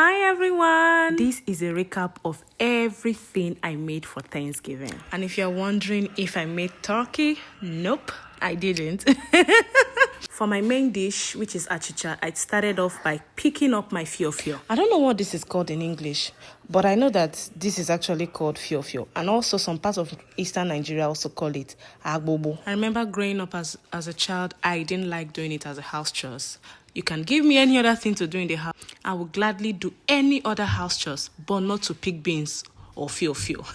Hi everyone! This is a recap of everything I made for Thanksgiving. And if you're wondering if I made turkey, nope, I didn't. For my main dish, which is Achicha, I started off by picking up my fiofio. I don't know what this is called in English, but I know that this is actually called fiofio. And also some parts of Eastern Nigeria also call it agbobo. I remember growing up as a child, I didn't like doing it as a house chores. You can give me any other thing to do in the house. I would gladly do any other house chores, but not to pick beans or fiofio.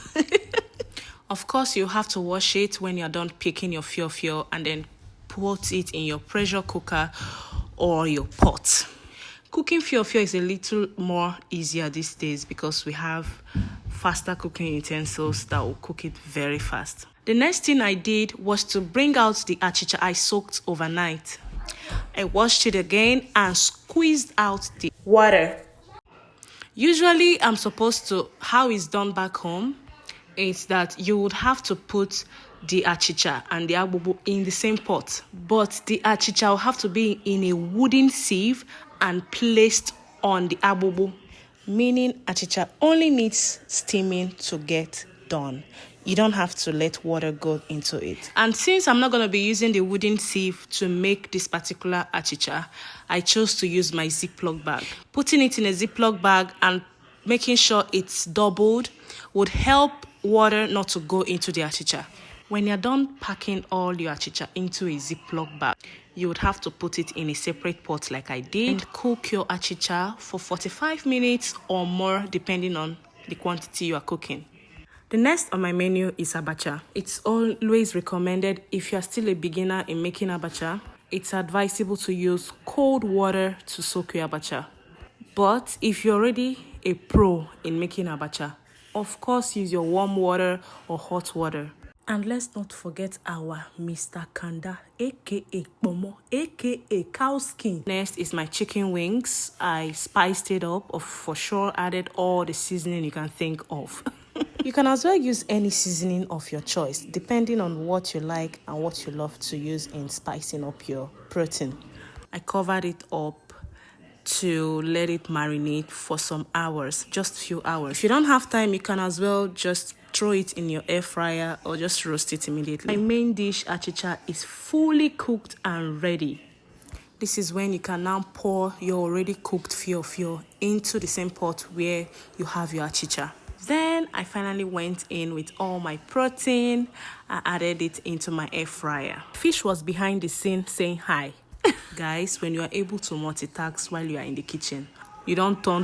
Of course, you have to wash it when you're done picking your fiofio and then put it in your pressure cooker or your pot. Cooking fiofio is a little more easier these days because we have faster cooking utensils that will cook it very fast. The next thing I did was to bring out the achicha I soaked overnight. I washed it again and squeezed out the water. Usually, I'm supposed to, how it's done back home, is that you would have to put the achicha and the agbobo in the same pot. But the achicha will have to be in a wooden sieve and placed on the agbobo, meaning achicha only needs steaming to get done. You don't have to let water go into it. And since I'm not going to be using the wooden sieve to make this particular achicha, I chose to use my Ziploc bag. Putting it in a Ziploc bag and making sure it's doubled would help water not to go into the achicha. When you're done packing all your achicha into a Ziploc bag, you would have to put it in a separate pot like I did and cook your achicha for 45 minutes or more depending on the quantity you are cooking. The next on my menu is abacha. It's always recommended if you're still a beginner in making abacha, it's advisable to use cold water to soak your abacha. But if you're already a pro in making abacha, of course use your warm water or hot water. And let's not forget our Mr. Kanda, aka Pomo, aka cow skin. Next is my chicken wings. I spiced it up, or for sure added all the seasoning you can think of. You can as well use any seasoning of your choice, depending on what you like and what you love to use in spicing up your protein. I covered it up to let it marinate for some hours, just few hours. If you don't have time, you can as well just throw it in your air fryer or just roast it immediately. My main dish, achicha, is fully cooked and ready. This is when you can now pour your already cooked fiofio into the same pot where you have your achicha. Then I finally went in with all my protein. I added it into my air fryer. Fish was behind the scene saying hi. Guys, when you are able to multitask while you are in the kitchen, you don't turn